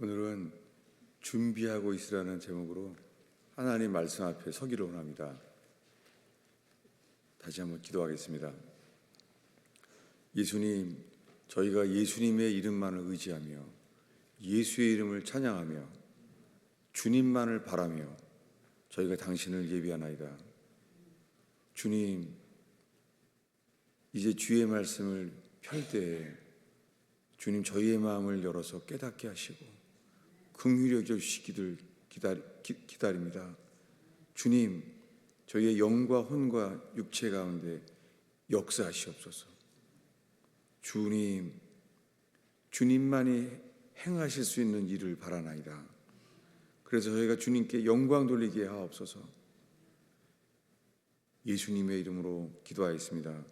오늘은 준비하고 있으라는 제목으로 하나님 말씀 앞에 서기를 원합니다. 다시 한번 기도하겠습니다. 예수님, 저희가 예수님의 이름만을 의지하며 예수의 이름을 찬양하며 주님만을 바라며 저희가 당신을 예비하나이다. 주님, 이제 주의 말씀을 펼 때에 주님 저희의 마음을 열어서 깨닫게 하시고 긍휼히 여겨주시기를 기다립니다. 주님, 저희의 영과 혼과 육체 가운데 역사하시옵소서. 주님, 주님만이 행하실 수 있는 일을 바라나이다. 그래서 저희가 주님께 영광 돌리게 하옵소서. 예수님의 이름으로 기도하였습니다.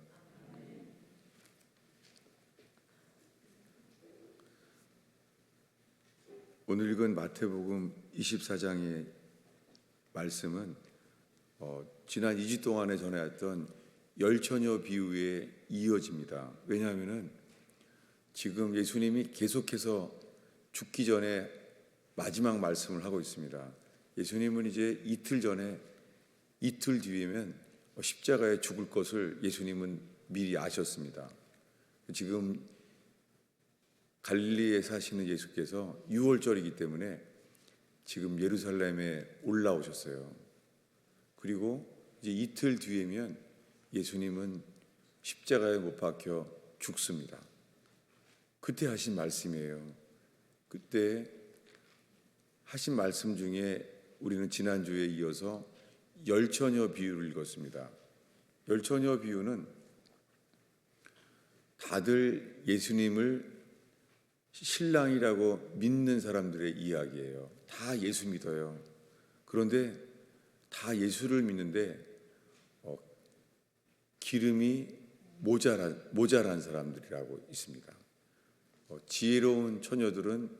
오늘 읽은 마태복음 24장의 말씀은 지난 2주 동안에 전해왔던 열처녀 비유에 이어집니다. 왜냐하면 지금 예수님이 계속해서 죽기 전에 마지막 말씀을 하고 있습니다. 예수님은 이제 이틀 뒤에면 십자가에 죽을 것을 예수님은 미리 아셨습니다. 지금 갈릴리에 사시는 예수께서 6월절이기 때문에 지금 예루살렘에 올라오셨어요. 그리고 이제 이틀 뒤에면 예수님은 십자가에 못 박혀 죽습니다. 그때 하신 말씀이에요. 그때 하신 말씀 중에 우리는 지난주에 이어서 열처녀 비유를 읽었습니다. 열처녀 비유는 다들 예수님을 신랑이라고 믿는 사람들의 이야기예요. 다 예수 믿어요. 그런데 다 예수를 믿는데 기름이 모자란 사람들이라고 있습니다. 지혜로운 처녀들은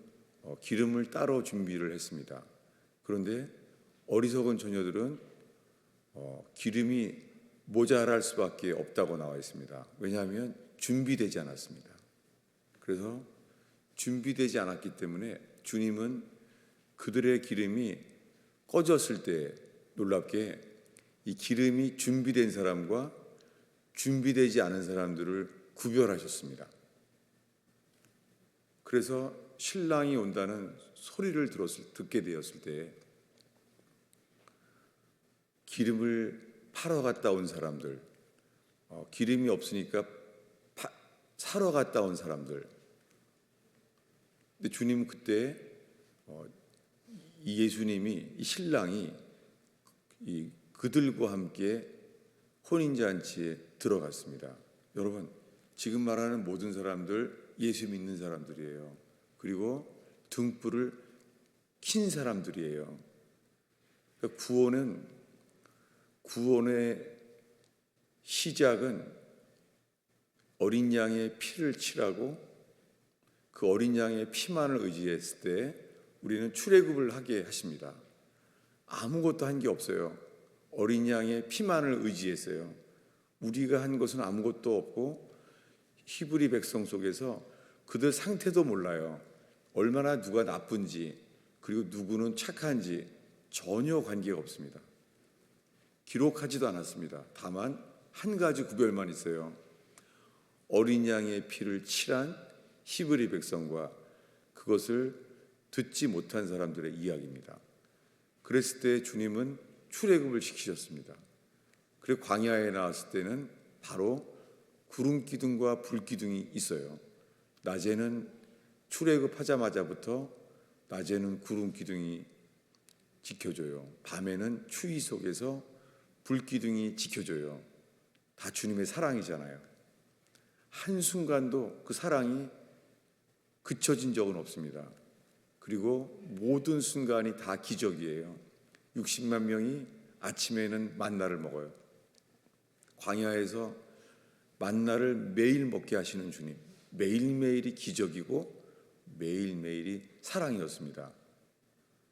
기름을 따로 준비를 했습니다. 그런데 어리석은 처녀들은 기름이 모자랄 수밖에 없다고 나와 있습니다. 왜냐하면 준비되지 않았습니다. 그래서 준비되지 않았기 때문에 주님은 그들의 기름이 꺼졌을 때 놀랍게 이 기름이 준비된 사람과 준비되지 않은 사람들을 구별하셨습니다. 그래서 신랑이 온다는 소리를 듣게 되었을 때 기름을 팔아 갔다 온 사람들, 기름이 없으니까 사러 갔다 온 사람들. 근데 주님은 그때 이 예수님이, 이 신랑이 그들과 함께 혼인잔치에 들어갔습니다. 여러분, 지금 말하는 모든 사람들 예수 믿는 사람들이에요. 그리고 등불을 킨 사람들이에요. 그러니까 구원의 시작은 어린 양의 피를 칠하고 그 어린 양의 피만을 의지했을 때 우리는 출애굽을 하게 하십니다. 아무것도 한 게 없어요. 어린 양의 피만을 의지했어요. 우리가 한 것은 아무것도 없고 히브리 백성 속에서 그들 상태도 몰라요. 얼마나 누가 나쁜지 그리고 누구는 착한지 전혀 관계가 없습니다. 기록하지도 않았습니다. 다만 한 가지 구별만 있어요. 어린 양의 피를 칠한 히브리 백성과 그것을 듣지 못한 사람들의 이야기입니다. 그랬을 때 주님은 출애굽을 시키셨습니다. 그리고 광야에 나왔을 때는 바로 구름 기둥과 불 기둥이 있어요. 낮에는 출애굽하자마자부터 낮에는 구름 기둥이 지켜줘요. 밤에는 추위 속에서 불 기둥이 지켜줘요. 다 주님의 사랑이잖아요. 한순간도 그 사랑이 그쳐진 적은 없습니다. 그리고 모든 순간이 다 기적이에요. 60만 명이 아침에는 만나를 먹어요. 광야에서 만나를 매일 먹게 하시는 주님, 매일매일이 기적이고 매일매일이 사랑이었습니다.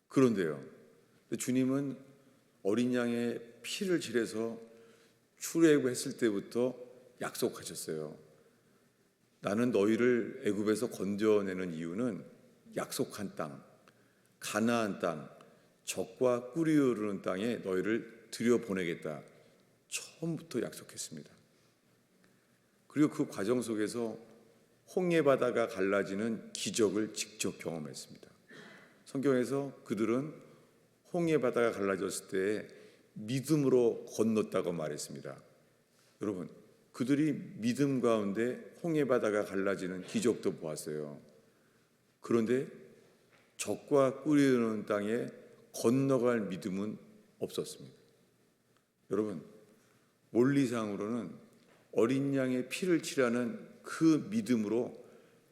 그런데요, 주님은 어린 양의 피를 칠해서 출애굽했을 때부터 약속하셨어요. 나는 너희를 애굽에서 건져내는 이유는 약속한 땅, 가나안 땅, 젖과 꿀이 흐르는 땅에 너희를 들여보내겠다. 처음부터 약속했습니다. 그리고 그 과정 속에서 홍해 바다가 갈라지는 기적을 직접 경험했습니다. 성경에서 그들은 홍해 바다가 갈라졌을 때 믿음으로 건넜다고 말했습니다. 여러분, 그들이 믿음 가운데 홍해 바다가 갈라지는 기적도 보았어요. 그런데 젖과 꿀이 흐르는 땅에 건너갈 믿음은 없었습니다. 여러분, 원리상으로는 어린 양의 피를 치라는 그 믿음으로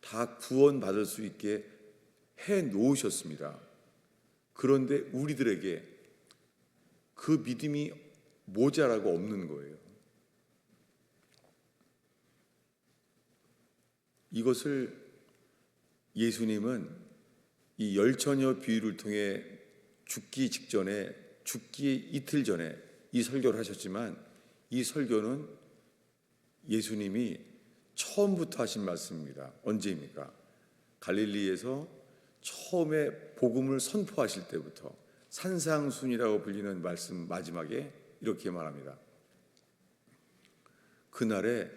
다 구원받을 수 있게 해 놓으셨습니다. 그런데 우리들에게 그 믿음이 모자라고 없는 거예요. 이것을 예수님은 이 열처녀 비유를 통해 죽기 직전에, 죽기 이틀 전에 이 설교를 하셨지만, 이 설교는 예수님이 처음부터 하신 말씀입니다. 언제입니까? 갈릴리에서 처음에 복음을 선포하실 때부터 산상순이라고 불리는 말씀 마지막에 이렇게 말합니다. 그날에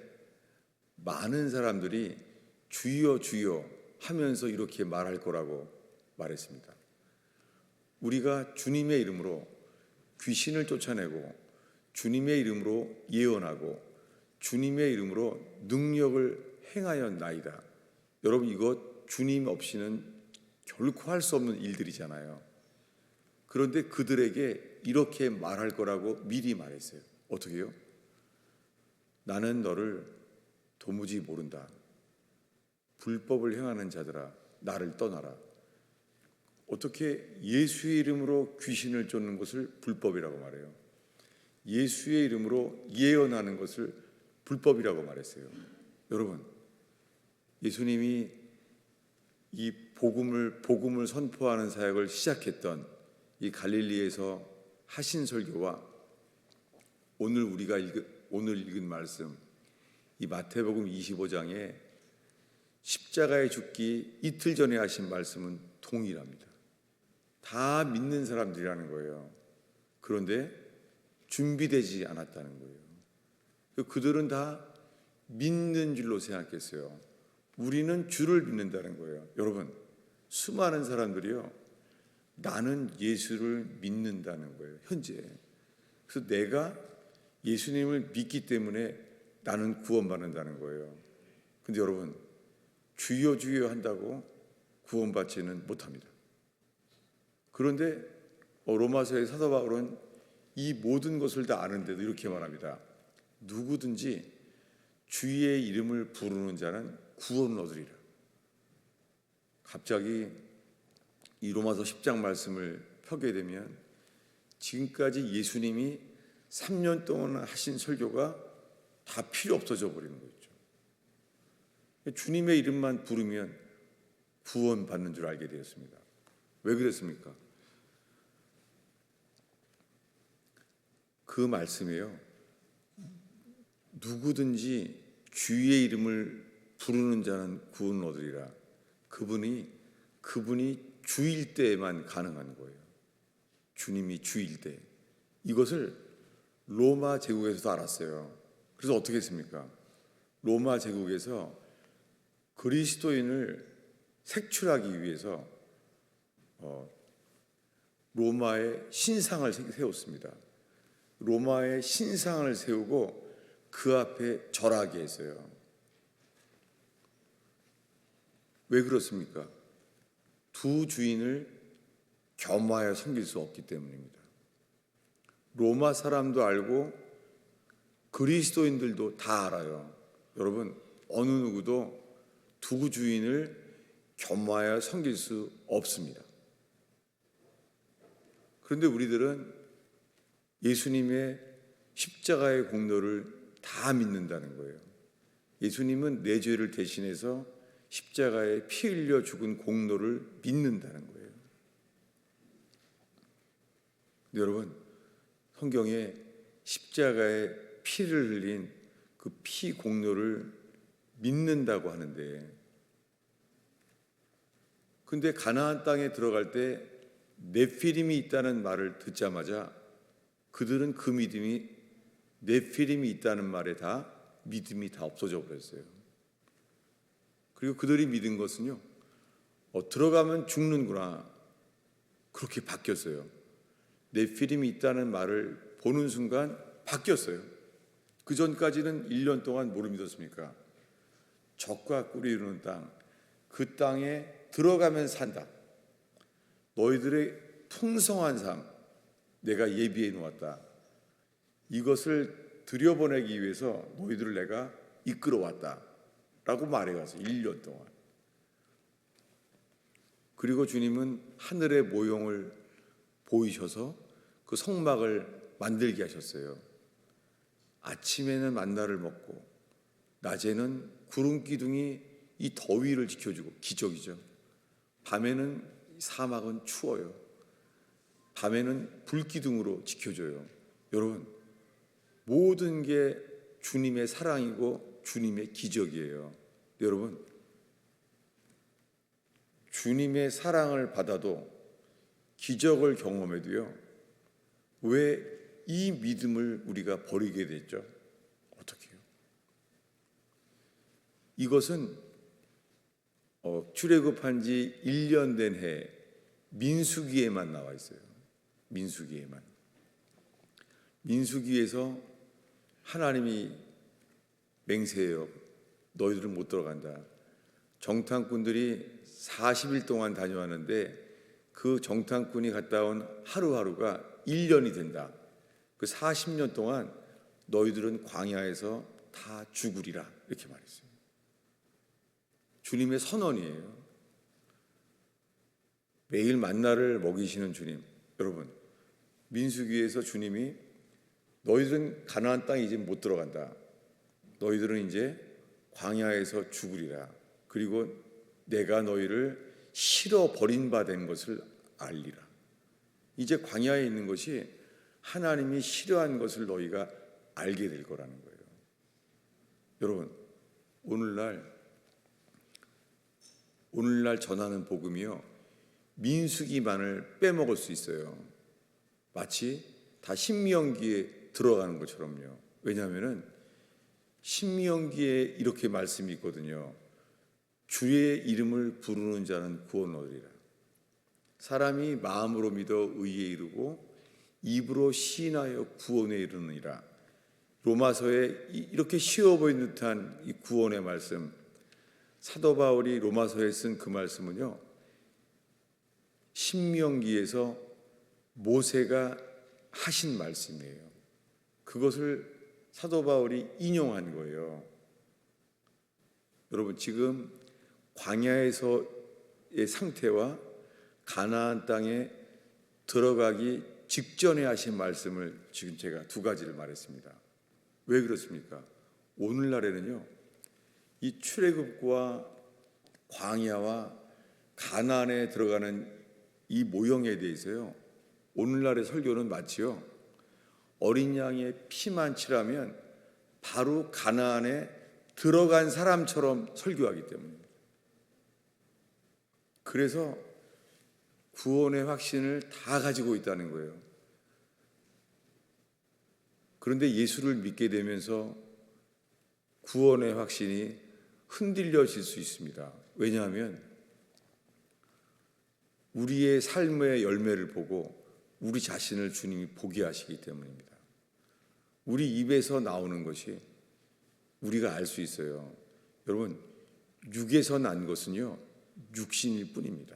많은 사람들이 주여 주여 하면서 이렇게 말할 거라고 말했습니다. 우리가 주님의 이름으로 귀신을 쫓아내고 주님의 이름으로 예언하고 주님의 이름으로 능력을 행하였나이다. 여러분, 이것 주님 없이는 결코 할 수 없는 일들이잖아요. 그런데 그들에게 이렇게 말할 거라고 미리 말했어요. 어떻게요? 나는 너를 도무지 모른다. 불법을 행하는 자들아, 나를 떠나라. 어떻게 예수의 이름으로 귀신을 쫓는 것을 불법이라고 말해요? 예수의 이름으로 예언하는 것을 불법이라고 말했어요. 여러분, 예수님이 이 복음을 선포하는 사역을 시작했던 이 갈릴리에서 하신 설교와 오늘 우리가 읽은 말씀, 이 마태복음 25장에 십자가에 죽기 이틀 전에 하신 말씀은 동일합니다. 다 믿는 사람들이라는 거예요. 그런데 준비되지 않았다는 거예요. 그들은 다 믿는 줄로 생각했어요. 우리는 주를 믿는다는 거예요. 여러분, 수많은 사람들이요, 나는 예수를 믿는다는 거예요. 현재. 그래서 내가 예수님을 믿기 때문에 나는 구원받는다는 거예요. 근데 여러분, 주여 주여 한다고 구원받지는 못합니다. 그런데 로마서의 사도 바울은 이 모든 것을 다 아는데도 이렇게 말합니다. 누구든지 주의 이름을 부르는 자는 구원을 얻으리라. 갑자기 이 로마서 10장 말씀을 펴게 되면 지금까지 예수님이 3년 동안 하신 설교가 다 필요 없어져 버리는 거죠. 주님의 이름만 부르면 구원받는 줄 알게 되었습니다. 왜 그랬습니까? 그 말씀이에요. 누구든지 주의 이름을 부르는 자는 구원을 얻으리라. 그분이 주일 때에만 가능한 거예요. 주님이 주일 때. 이것을 로마 제국에서도 알았어요. 그래서 어떻게 했습니까? 로마 제국에서 그리스도인을 색출하기 위해서 로마의 신상을 세웠습니다. 로마의 신상을 세우고 그 앞에 절하게 했어요. 왜 그렇습니까? 두 주인을 겸하여 섬길 수 없기 때문입니다. 로마 사람도 알고 그리스도인들도 다 알아요. 여러분, 어느 누구도 두 주인을 겸하여 섬길 수 없습니다. 그런데 우리들은 예수님의 십자가의 공로를 다 믿는다는 거예요. 예수님은 내 죄를 대신해서 십자가에 피 흘려 죽은 공로를 믿는다는 거예요. 근데 여러분, 성경에 십자가에 피를 흘린 그 피 공로를 믿는다고 하는데 근데 가나안 땅에 들어갈 때 네피림이 있다는 말을 듣자마자 그들은 그 믿음이, 네피림이 있다는 말에 다 믿음이 다 없어져 버렸어요. 그리고 그들이 믿은 것은요, 들어가면 죽는구나, 그렇게 바뀌었어요. 네피림이 있다는 말을 보는 순간 바뀌었어요. 그 전까지는 1년 동안 뭐를 믿었습니까? 적과 꿀이 이루는 땅, 그 땅에 들어가면 산다. 너희들의 풍성한 삶 내가 예비해 놓았다. 이것을 들여보내기 위해서 너희들을 내가 이끌어 왔다 라고 말해가서 1년 동안. 그리고 주님은 하늘의 모형을 보이셔서 그 성막을 만들게 하셨어요. 아침에는 만나를 먹고 낮에는 구름 기둥이 이 더위를 지켜주고, 기적이죠. 밤에는 사막은 추워요. 밤에는 불기둥으로 지켜줘요. 여러분, 모든 게 주님의 사랑이고 주님의 기적이에요. 여러분, 주님의 사랑을 받아도, 기적을 경험해도요, 왜 이 믿음을 우리가 버리게 됐죠? 어떻게 해요? 이것은 출애굽한 지 1년 된 해 민수기에만 나와 있어요. 민수기에만. 민수기에서 하나님이 맹세해요. 너희들은 못 들어간다. 정탐꾼들이 40일 동안 다녀왔는데 그 정탐꾼이 갔다 온 하루하루가 1년이 된다. 그 40년 동안 너희들은 광야에서 다 죽으리라, 이렇게 말했어요. 주님의 선언이에요. 매일 만나를 먹이시는 주님. 여러분, 민수기에서 주님이 너희들은 가나안 땅에 이제 못 들어간다. 너희들은 이제 광야에서 죽으리라. 그리고 내가 너희를 실어 버린 바 된 것을 알리라. 이제 광야에 있는 것이 하나님이 싫어한 것을 너희가 알게 될 거라는 거예요. 여러분, 오늘날 전하는 복음이요, 민수기만을 빼먹을 수 있어요. 마치 다 신명기에 들어가는 것처럼요. 왜냐하면은 신명기에 이렇게 말씀이 있거든요. 주의 이름을 부르는 자는 구원 얻으리라. 사람이 마음으로 믿어 의에 이르고 입으로 시인하여 구원에 이르느니라. 로마서에 이렇게 쉬워 보이는 듯한 이 구원의 말씀, 사도 바울이 로마서에 쓴 그 말씀은요, 신명기에서 모세가 하신 말씀이에요. 그것을 사도 바울이 인용한 거예요. 여러분, 지금 광야에서의 상태와 가나안 땅에 들어가기 직전에 하신 말씀을 지금 제가 두 가지를 말했습니다. 왜 그렇습니까? 오늘날에는요, 이 출애굽과 광야와 가나안에 들어가는 이 모형에 대해서요, 오늘날의 설교는 마치요, 어린 양의 피만 칠하면 바로 가나안에 들어간 사람처럼 설교하기 때문입니다. 그래서 구원의 확신을 다 가지고 있다는 거예요. 그런데 예수를 믿게 되면서 구원의 확신이 흔들려질 수 있습니다. 왜냐하면 우리의 삶의 열매를 보고 우리 자신을 주님이 보게 하시기 때문입니다. 우리 입에서 나오는 것이 우리가 알 수 있어요. 여러분, 육에서 난 것은요, 육신일 뿐입니다.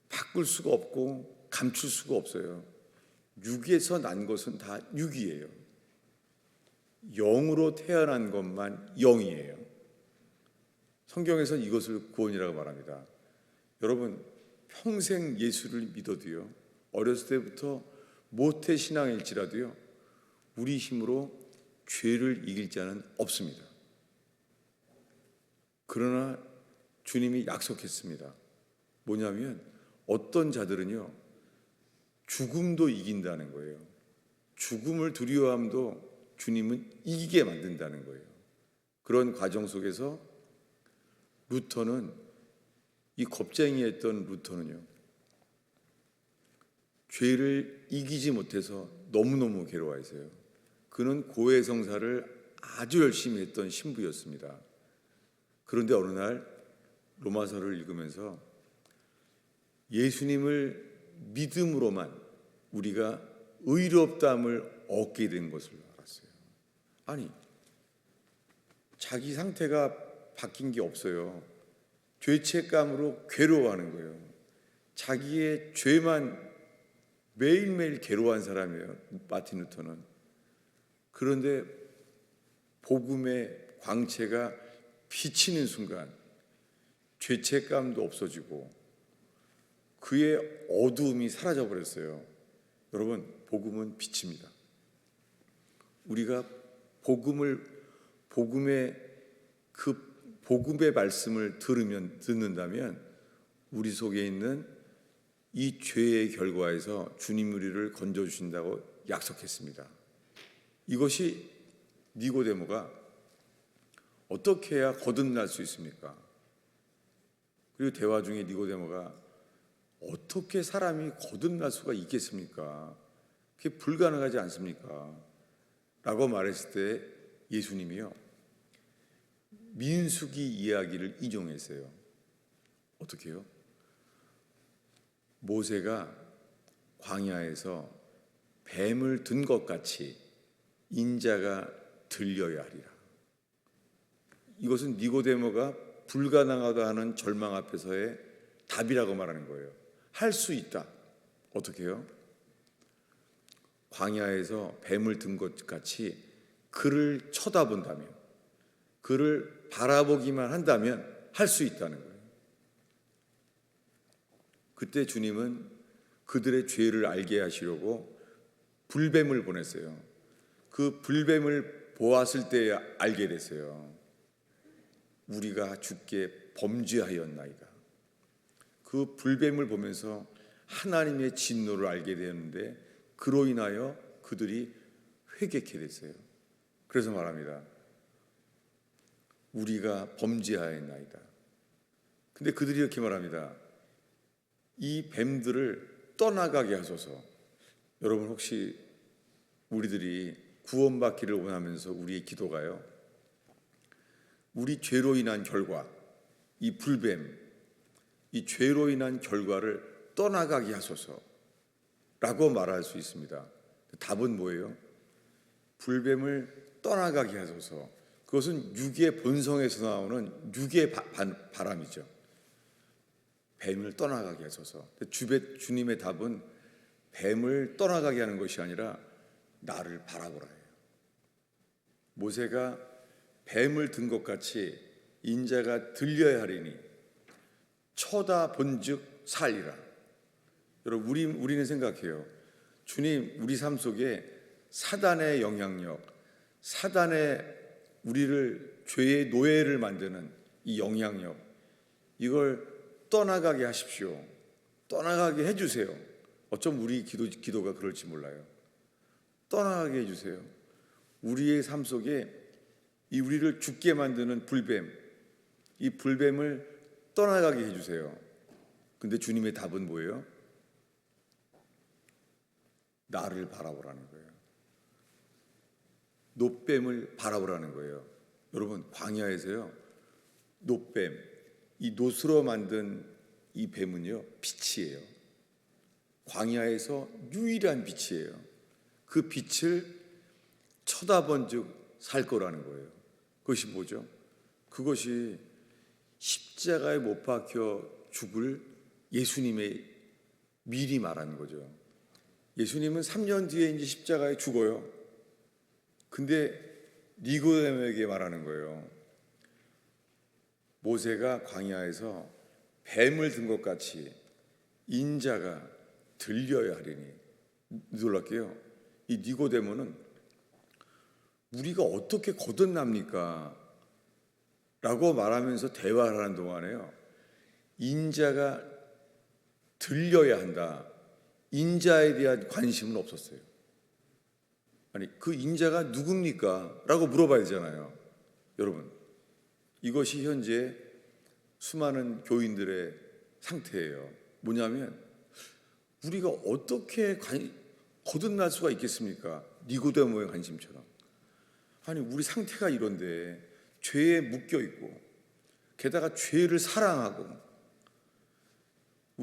바꿀 수가 없고 감출 수가 없어요. 육에서 난 것은 다 육이에요. 영으로 태어난 것만 영이에요. 성경에서는 이것을 구원이라고 말합니다. 여러분, 평생 예수를 믿어도요, 어렸을 때부터 모태신앙일지라도요, 우리 힘으로 죄를 이길 자는 없습니다. 그러나 주님이 약속했습니다. 뭐냐면 어떤 자들은요, 죽음도 이긴다는 거예요. 죽음을 두려워함도 주님은 이기게 만든다는 거예요. 그런 과정 속에서 루터는 이 겁쟁이였던 루터는요, 죄를 이기지 못해서 너무너무 괴로워했어요. 그는 고해성사를 아주 열심히 했던 신부였습니다. 그런데 어느 날 로마서를 읽으면서 예수님을 믿음으로만 우리가 의롭다함을 얻게 된 것을 알았어요. 아니, 자기 상태가 바뀐 게 없어요. 죄책감으로 괴로워하는 거예요. 자기의 죄만 매일매일 괴로워한 사람이에요, 마틴 루터는. 그런데 복음의 광채가 비치는 순간 죄책감도 없어지고 그의 어두움이 사라져 버렸어요. 여러분, 복음은 빛입니다. 우리가 복음의 말씀을 듣는다면 우리 속에 있는 이 죄의 결과에서 주님 우리를 건져 주신다고 약속했습니다. 이것이 니고데모가 어떻게 해야 거듭날 수 있습니까? 그리고 대화 중에 니고데모가 어떻게 사람이 거듭날 수가 있겠습니까? 그게 불가능하지 않습니까? 라고 말했을 때 예수님이요, 민수기 이야기를 인용했어요. 어떻게 해요? 모세가 광야에서 뱀을 든 것 같이 인자가 들려야 하리라. 이것은 니고데모가 불가능하다 하는 절망 앞에서의 답이라고 말하는 거예요. 할 수 있다. 어떻게 해요? 광야에서 뱀을 든 것 같이 그를 쳐다본다면, 그를 바라보기만 한다면 할 수 있다는 거예요. 그때 주님은 그들의 죄를 알게 하시려고 불뱀을 보냈어요. 그 불뱀을 보았을 때 알게 됐어요. 우리가 주께 범죄하였나이다. 그 불뱀을 보면서 하나님의 진노를 알게 되었는데 그로 인하여 그들이 회개케 됐어요. 그래서 말합니다. 우리가 범죄하였나이다. 근데 그들이 이렇게 말합니다. 이 뱀들을 떠나가게 하소서. 여러분, 혹시 우리들이 구원받기를 원하면서 우리의 기도가요, 우리 죄로 인한 결과, 이 불뱀, 이 죄로 인한 결과를 떠나가게 하소서 라고 말할 수 있습니다. 답은 뭐예요? 불뱀을 떠나가게 하소서. 그것은 육의 본성에서 나오는 육의 바람이죠. 뱀을 떠나가게 하소서. 주님의 답은 뱀을 떠나가게 하는 것이 아니라 나를 바라보라 해요. 모세가 뱀을 든 것 같이 인자가 들려야 하리니 쳐다본즉 살리라. 여러분, 우리는 생각해요. 주님, 우리 삶 속에 사단의 영향력, 사단의 우리를 죄의 노예를 만드는 이 영향력, 이걸 떠나가게 하십시오. 떠나가게 해주세요. 어쩜 우리 기도가 그럴지 몰라요. 떠나가게 해주세요. 우리의 삶 속에 이 우리를 죽게 만드는 불뱀, 이 불뱀을 떠나가게 해주세요. 근데 주님의 답은 뭐예요? 나를 바라보라는 거예요. 놋뱀을 바라보라는 거예요. 여러분, 광야에서요, 놋뱀, 이 놋으로 만든 이 뱀은요, 빛이에요. 광야에서 유일한 빛이에요. 그 빛을 쳐다본즉 살 거라는 거예요. 그것이 뭐죠? 그것이 십자가에 못 박혀 죽을 예수님의 미리 말하는 거죠. 예수님은 3년 뒤에 이제 십자가에 죽어요. 근데 니고데모에게 말하는 거예요. 모세가 광야에서 뱀을 든 것 같이 인자가 들려야 하리니. 놀랍게요, 이 니고데모는 우리가 어떻게 거듭납니까? 라고 말하면서 대화를 하는 동안에요, 인자가 들려야 한다, 인자에 대한 관심은 없었어요. 아니, 그 인자가 누굽니까? 라고 물어봐야 되잖아요. 여러분, 이것이 현재 수많은 교인들의 상태예요. 뭐냐면 우리가 어떻게 거듭날 수가 있겠습니까? 니고데모의 관심처럼. 아니 우리 상태가 이런데 죄에 묶여 있고 게다가 죄를 사랑하고,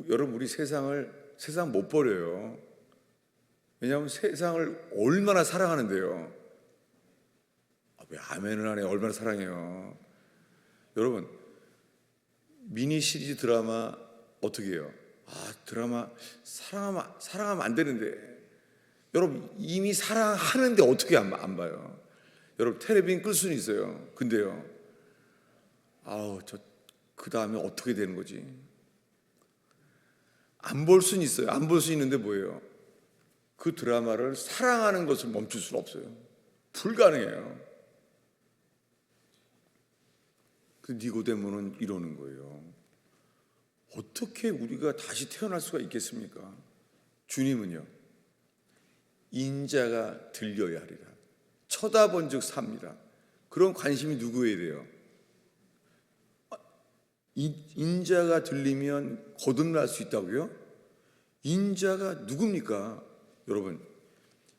여러분 우리 세상 못 버려요. 왜냐하면 세상을 얼마나 사랑하는데요. 왜 아멘을 안 해? 얼마나 사랑해요. 여러분 미니 시리즈 드라마 어떻게 해요? 드라마 사랑하면 안 되는데, 여러분 이미 사랑하는데 어떻게 안 봐요? 여러분 텔레비전 끌 수는 있어요. 근데요, 그 다음에 어떻게 되는 거지? 안 볼 수는 있어요. 안 볼 수 있는데 뭐예요? 그 드라마를 사랑하는 것을 멈출 수는 없어요. 불가능해요. 그 니고데모는 이러는 거예요. 어떻게 우리가 다시 태어날 수가 있겠습니까? 주님은요, 인자가 들려야 하리라. 쳐다본 즉 삽니다. 그런 관심이 누구에 대해요? 인자가 들리면 거듭날 수 있다고요? 인자가 누굽니까? 여러분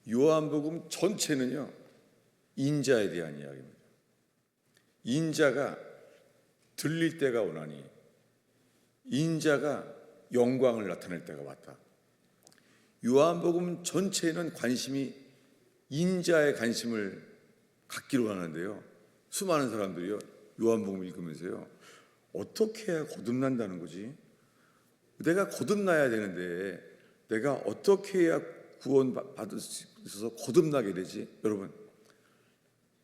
요한복음 전체는요 인자에 대한 이야기입니다. 인자가 들릴 때가 오나니 인자가 영광을 나타낼 때가 왔다. 요한복음 전체는 관심이 인자의 관심을 갖기로 하는데요, 수많은 사람들이요 요한복음을 읽으면서요 어떻게 해야 거듭난다는 거지? 내가 거듭나야 되는데 내가 어떻게 해야 구원받을 수 있어서 거듭나게 되지? 여러분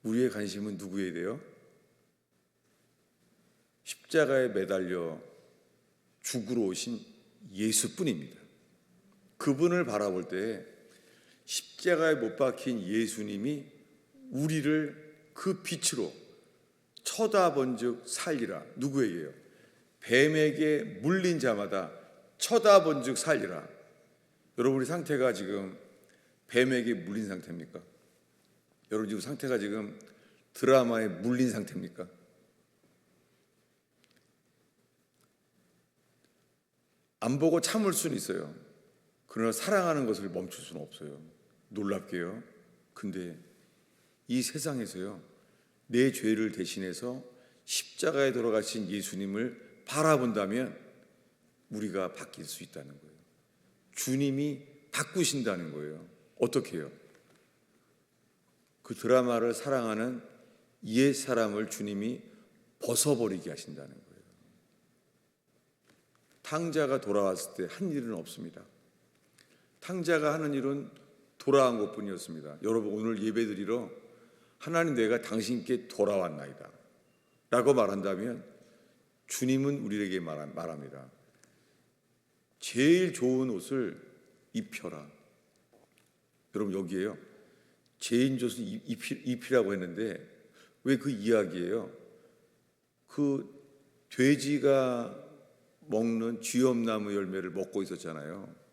우리의 관심은 누구에 대해요? 십자가에 매달려 죽으러 오신 예수뿐입니다. 그분을 바라볼 때 십자가에 못 박힌 예수님이 우리를 그 빛으로 쳐다본 즉 살리라. 누구에게요? 뱀에게 물린 자마다 쳐다본 즉 살리라. 여러분 우리 상태가 지금 뱀에게 물린 상태입니까? 여러분 지금 상태가 지금 드라마에 물린 상태입니까? 안 보고 참을 수는 있어요. 그러나 사랑하는 것을 멈출 수는 없어요. 놀랍게요. 근데 이 세상에서요 내 죄를 대신해서 십자가에 돌아가신 예수님을 바라본다면 우리가 바뀔 수 있다는 거예요. 주님이 바꾸신다는 거예요. 어떻게 해요? 그 드라마를 사랑하는 옛 사람을 주님이 벗어버리게 하신다는 거예요. 탕자가 돌아왔을 때 한 일은 없습니다. 탕자가 하는 일은 돌아온 것뿐이었습니다. 여러분 오늘 예배드리러 하나님 내가 당신께 돌아왔나이다 라고 말한다면 주님은 우리에게 말합니다. 제일 좋은 옷을 입혀라. 여러분 여기에요 제일 좋은 옷을 입히라고 했는데 왜 그 이야기예요? 그 돼지가 먹는 쥐엄나무 열매를 먹고 있었잖아요.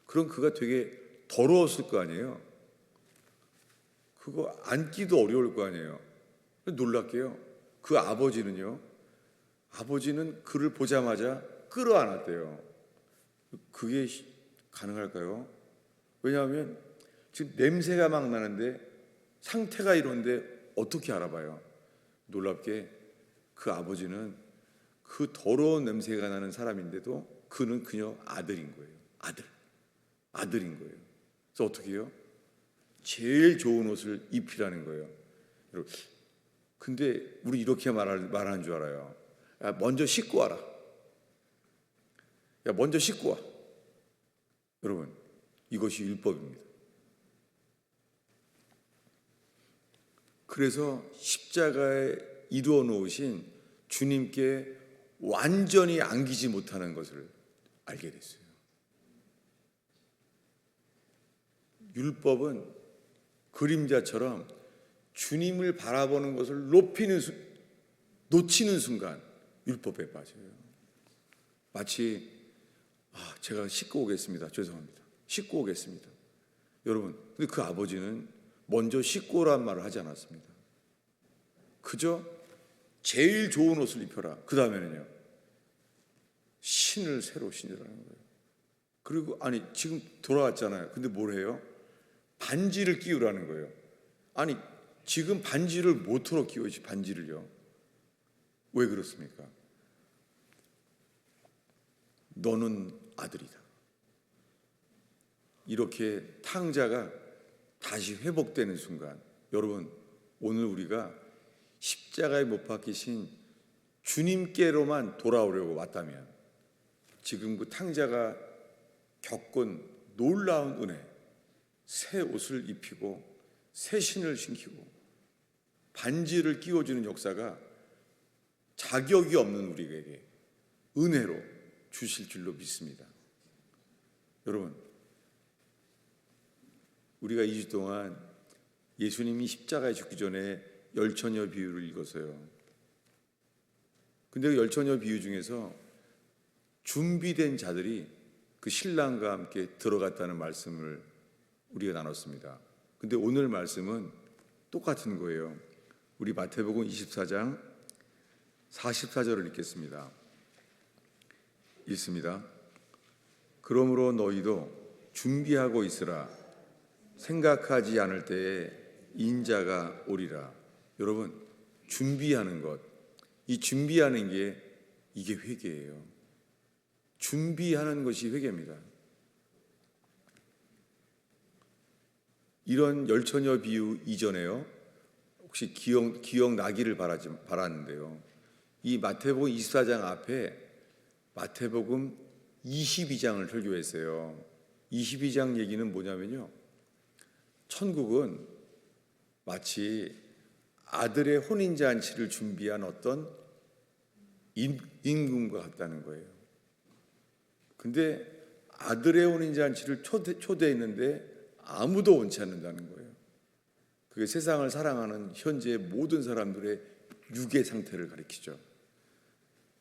그럼 그가 되게 더러웠을 거 아니에요. 그거 앉기도 어려울 거 아니에요. 놀랍게요 그 아버지는 그를 보자마자 끌어안았대요. 그게 가능할까요? 왜냐하면 지금 냄새가 막 나는데 상태가 이런데 어떻게 알아봐요? 놀랍게 그 아버지는 그 더러운 냄새가 나는 사람인데도 그는 그녀 아들인 거예요. 아들인 거예요. 그래서 어떻게 해요? 제일 좋은 옷을 입히라는 거예요. 여러분, 근데 우리 이렇게 말하는 줄 알아요. 야, 먼저 씻고 와라. 야, 먼저 씻고 와. 여러분, 이것이 율법입니다. 그래서 십자가에 이루어 놓으신 주님께 완전히 안기지 못하는 것을 알게 됐어요. 율법은 그림자처럼 주님을 바라보는 것을 놓치는 순간 율법에 빠져요. 마치 제가 씻고 오겠습니다. 죄송합니다. 씻고 오겠습니다. 여러분, 근데 그 아버지는 먼저 씻고 오란 말을 하지 않았습니다. 그저 제일 좋은 옷을 입혀라. 그 다음에는요, 신을 새로 신으라는 거예요. 그리고 아니 지금 돌아왔잖아요. 근데 뭘 해요? 반지를 끼우라는 거예요. 아니 지금 반지를 모터로 끼워야지 반지를요. 왜 그렇습니까? 너는 아들이다. 이렇게 탕자가 다시 회복되는 순간, 여러분 오늘 우리가 십자가에 못 박히신 주님께로만 돌아오려고 왔다면 지금 그 탕자가 겪은 놀라운 은혜, 새 옷을 입히고 새 신을 신기고 반지를 끼워주는 역사가 자격이 없는 우리에게 은혜로 주실 줄로 믿습니다. 여러분, 우리가 2주 동안 예수님이 십자가에 죽기 전에 열처녀 비유를 읽었어요. 근데 그 열처녀 비유 중에서 준비된 자들이 그 신랑과 함께 들어갔다는 말씀을 우리가 나눴습니다. 근데 오늘 말씀은 똑같은 거예요. 우리 마태복음 24장 44절을 읽겠습니다. 읽습니다. 그러므로 너희도 준비하고 있으라. 생각하지 않을 때에 인자가 오리라. 여러분, 준비하는 것, 이 준비하는 게 이게 회개예요. 준비하는 것이 회개입니다. 이런 열처녀 비유 이전에요, 혹시 기억나기를 바라는데요, 이 마태복음 24장 앞에 마태복음 22장을 설교했어요. 22장 얘기는 뭐냐면요, 천국은 마치 아들의 혼인잔치를 준비한 어떤 임금과 같다는 거예요. 근데 아들의 혼인잔치를 초대했는데 아무도 원치 않는다는 거예요. 그게 세상을 사랑하는 현재의 모든 사람들의 유괴 상태를 가리키죠.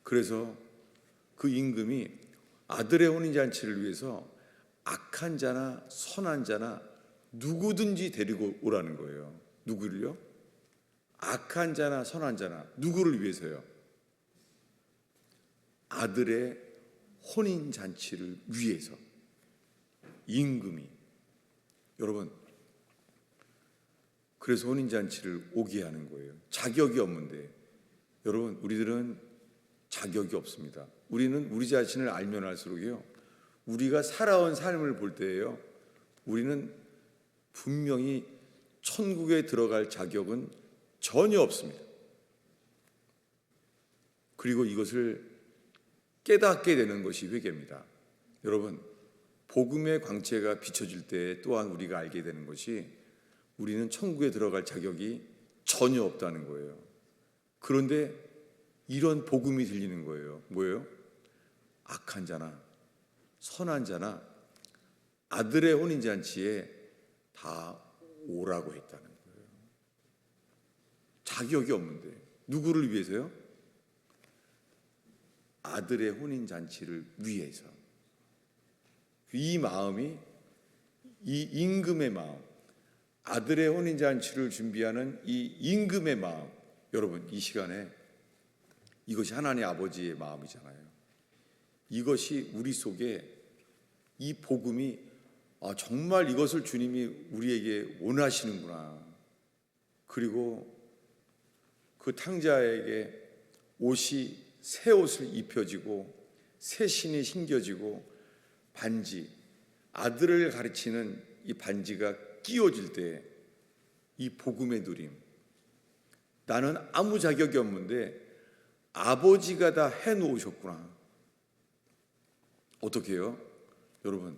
그래서 그 임금이 아들의 혼인잔치를 위해서 악한 자나 선한 자나 누구든지 데리고 오라는 거예요. 누구를요? 악한 자나 선한 자나. 누구를 위해서요? 아들의 혼인잔치를 위해서. 임금이. 여러분, 그래서 혼인잔치를 오게 하는 거예요. 자격이 없는데. 여러분, 우리들은 자격이 없습니다. 우리는 우리 자신을 알면 알수록요, 우리가 살아온 삶을 볼 때에요, 우리는 분명히 천국에 들어갈 자격은 전혀 없습니다. 그리고 이것을 깨닫게 되는 것이 회개입니다. 여러분, 복음의 광채가 비춰질 때 또한 우리가 알게 되는 것이 우리는 천국에 들어갈 자격이 전혀 없다는 거예요. 그런데 이런 복음이 들리는 거예요. 뭐예요? 악한 자나 선한 자나 아들의 혼인잔치에 다 오라고 했다는 거예요. 자격이 없는데. 누구를 위해서요? 아들의 혼인잔치를 위해서. 이 마음이, 이 임금의 마음, 아들의 혼인잔치를 준비하는 이 임금의 마음, 여러분 이 시간에 이것이 하나님 아버지의 마음이잖아요. 이것이 우리 속에, 이 복음이 정말 이것을 주님이 우리에게 원하시는구나. 그리고 그 탕자에게 옷이, 새 옷을 입혀지고 새 신이 신겨지고 반지, 아들을 가르치는 이 반지가 끼워질 때 이 복음의 누림, 나는 아무 자격이 없는데 아버지가 다 해놓으셨구나. 어떻게 해요? 여러분,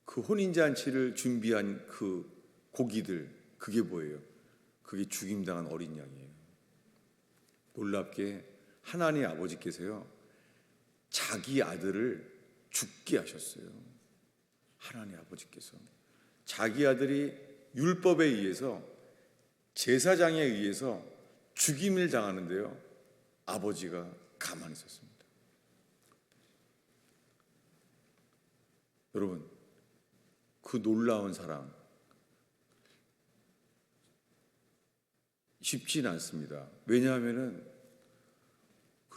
그 혼인잔치를 준비한 그 고기들, 그게 뭐예요? 그게 죽임당한 어린 양이에요. 놀랍게 하나님 아버지께서요, 자기 아들을 죽게 하셨어요. 하나님 아버지께서 자기 아들이 율법에 의해서, 제사장에 의해서 죽임을 당하는데요, 아버지가 가만히 있었습니다. 여러분, 그 놀라운 사랑 쉽지는 않습니다. 왜냐하면은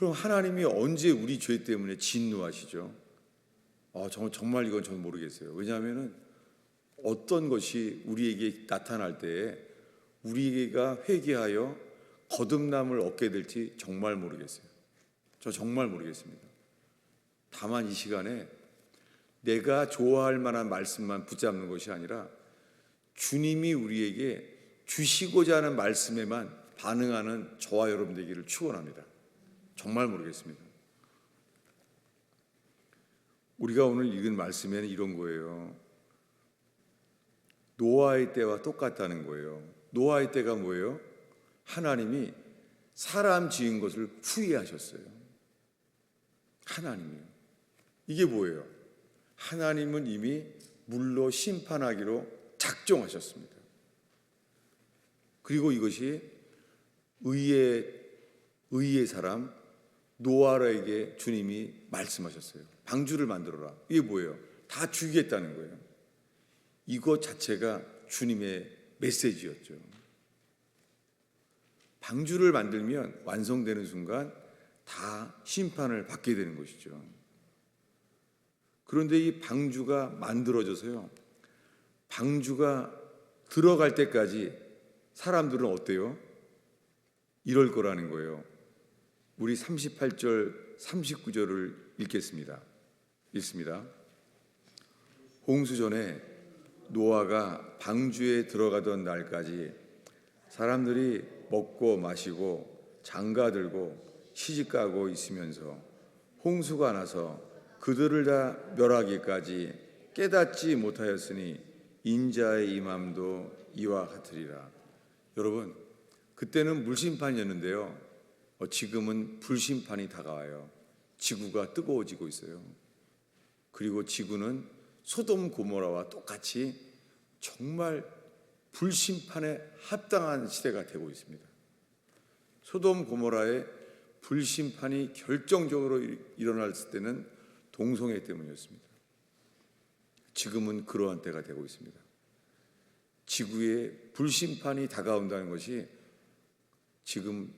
그럼 하나님이 언제 우리 죄 때문에 진노하시죠? 정말 이건 저는 모르겠어요. 왜냐하면 어떤 것이 우리에게 나타날 때에 우리가 회개하여 거듭남을 얻게 될지 정말 모르겠어요. 저 정말 모르겠습니다. 다만 이 시간에 내가 좋아할 만한 말씀만 붙잡는 것이 아니라 주님이 우리에게 주시고자 하는 말씀에만 반응하는 저와 여러분 되기를 축원합니다. 정말 모르겠습니다. 우리가 오늘 읽은 말씀에는 이런 거예요. 노아의 때와 똑같다는 거예요. 노아의 때가 뭐예요? 하나님이 사람 지은 것을 후회하셨어요. 하나님이요. 이게 뭐예요? 하나님은 이미 물로 심판하기로 작정하셨습니다. 그리고 이것이 의의 사람 노아에게 주님이 말씀하셨어요. 방주를 만들어라. 이게 뭐예요? 다 죽이겠다는 거예요. 이것 자체가 주님의 메시지였죠. 방주를 만들면 완성되는 순간 다 심판을 받게 되는 것이죠. 그런데 이 방주가 만들어져서요, 방주가 들어갈 때까지 사람들은 어때요? 이럴 거라는 거예요. 우리 38절, 39절을 읽겠습니다. 읽습니다. 홍수 전에 노아가 방주에 들어가던 날까지 사람들이 먹고 마시고 장가들고 시집가고 있으면서 홍수가 나서 그들을 다 멸하기까지 깨닫지 못하였으니 인자의 임함도 이와 같으리라. 여러분, 그때는 물심판이었는데요, 지금은 불심판이 다가와요. 지구가 뜨거워지고 있어요. 그리고 지구는 소돔 고모라와 똑같이 정말 불심판에 합당한 시대가 되고 있습니다. 소돔 고모라의 불심판이 결정적으로 일어났을 때는 동성애 때문이었습니다. 지금은 그러한 때가 되고 있습니다. 지구에 불심판이 다가온다는 것이 지금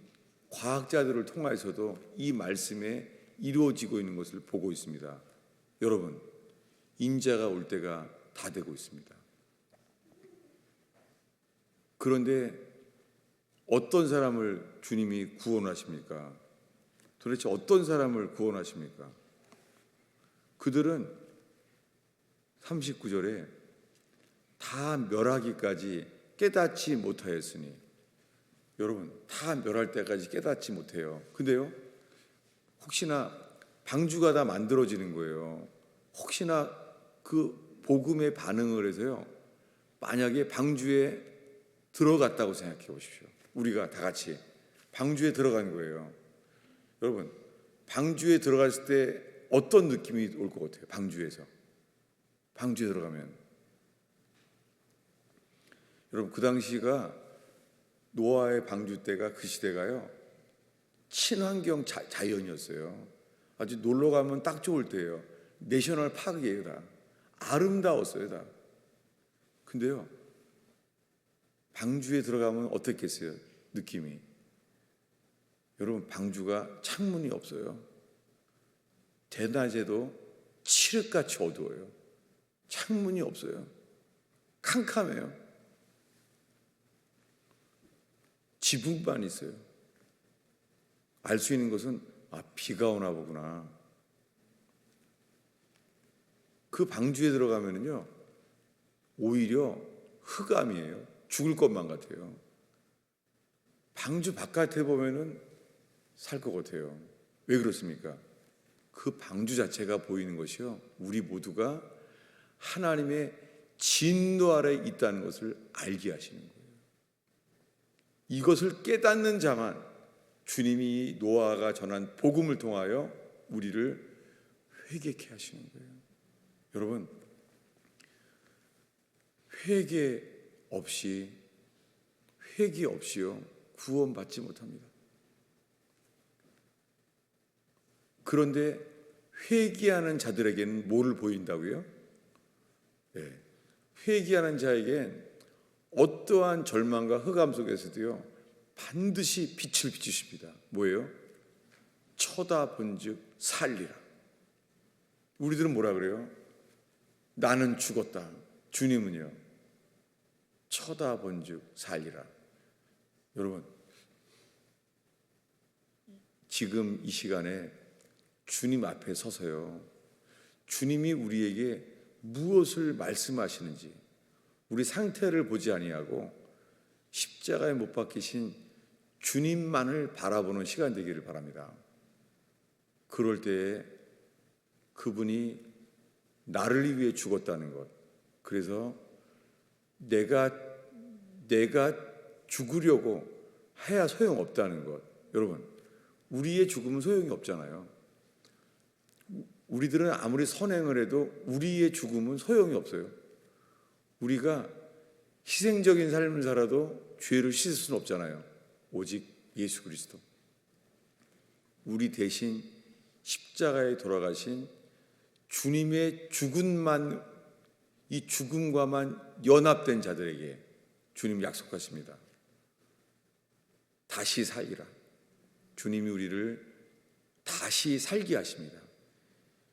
과학자들을 통해서도 이 말씀에 이루어지고 있는 것을 보고 있습니다. 여러분, 인자가 올 때가 다 되고 있습니다. 그런데 어떤 사람을 주님이 구원하십니까? 도대체 어떤 사람을 구원하십니까? 그들은 39절에 다 멸하기까지 깨닫지 못하였으니, 여러분, 다 멸할 때까지 깨닫지 못해요. 근데요, 혹시나 방주가 다 만들어지는 거예요. 혹시나 그 복음에 반응을 해서요, 만약에 방주에 들어갔다고 생각해 보십시오. 우리가 다 같이 방주에 들어간 거예요. 여러분, 방주에 들어갔을 때 어떤 느낌이 올 것 같아요? 방주에 들어가면 여러분, 그 당시가 노아의 방주 때가, 그 시대가요, 친환경 자연이었어요. 아주 놀러 가면 딱 좋을 때예요. 내셔널 파크예요. 다 아름다웠어요. 다. 근데요, 방주에 들어가면 어떻겠어요? 느낌이. 여러분, 방주가 창문이 없어요. 대낮에도 칠흑같이 어두워요. 창문이 없어요. 캄캄해요. 지붕만 있어요. 알 수 있는 것은 비가 오나 보구나. 그 방주에 들어가면은요, 오히려 흑암이에요. 죽을 것만 같아요. 방주 바깥에 보면은 살 것 같아요. 왜 그렇습니까? 그 방주 자체가 보이는 것이요, 우리 모두가 하나님의 진노 아래 있다는 것을 알게 하시는 거예요. 이것을 깨닫는 자만 주님이 노아가 전한 복음을 통하여 우리를 회개케 하시는 거예요. 여러분, 회개 없이요 구원받지 못합니다. 그런데 회개하는 자들에게는 뭐를 보인다고요? 네, 회개하는 자에겐 어떠한 절망과 흑암 속에서도요 반드시 빛을 비추십니다. 뭐예요? 쳐다본즉 살리라. 우리들은 뭐라 그래요? 나는 죽었다. 주님은요, 쳐다본즉 살리라. 여러분, 지금 이 시간에 주님 앞에 서서요, 주님이 우리에게 무엇을 말씀하시는지 우리 상태를 보지 아니하고 십자가에 못 박히신 주님만을 바라보는 시간 되기를 바랍니다. 그럴 때에 그분이 나를 위해 죽었다는 것, 그래서 내가 죽으려고 해야 소용없다는 것. 여러분, 우리의 죽음은 소용이 없잖아요. 우리들은 아무리 선행을 해도 우리의 죽음은 소용이 없어요. 우리가 희생적인 삶을 살아도 죄를 씻을 수는 없잖아요. 오직 예수 그리스도, 우리 대신 십자가에 돌아가신 주님의 죽음만, 이 죽음과만 연합된 자들에게 주님 약속하십니다. 다시 살리라. 주님이 우리를 다시 살게 하십니다.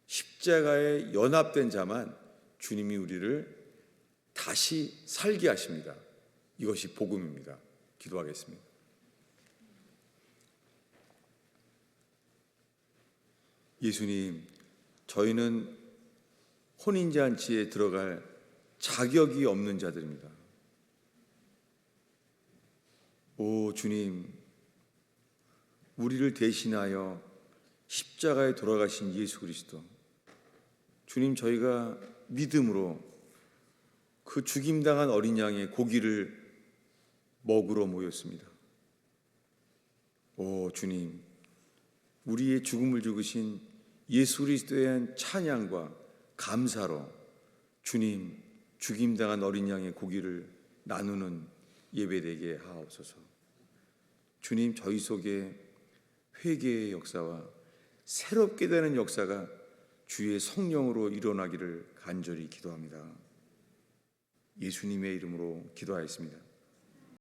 십자가에 연합된 자만 주님이 우리를 다시 살게 하십니다. 이것이 복음입니다. 기도하겠습니다. 예수님, 저희는 혼인잔치에 들어갈 자격이 없는 자들입니다. 오 주님, 우리를 대신하여 십자가에 돌아가신 예수 그리스도, 주님, 저희가 믿음으로 그 죽임당한 어린 양의 고기를 먹으러 모였습니다. 오 주님, 우리의 죽음을 죽으신 예수 그리스도에 대한 찬양과 감사로 주님, 죽임당한 어린 양의 고기를 나누는 예배되게 하옵소서. 주님, 저희 속에 회개의 역사와 새롭게 되는 역사가 주의 성령으로 일어나기를 간절히 기도합니다. 예수님의 이름으로 기도하였습니다.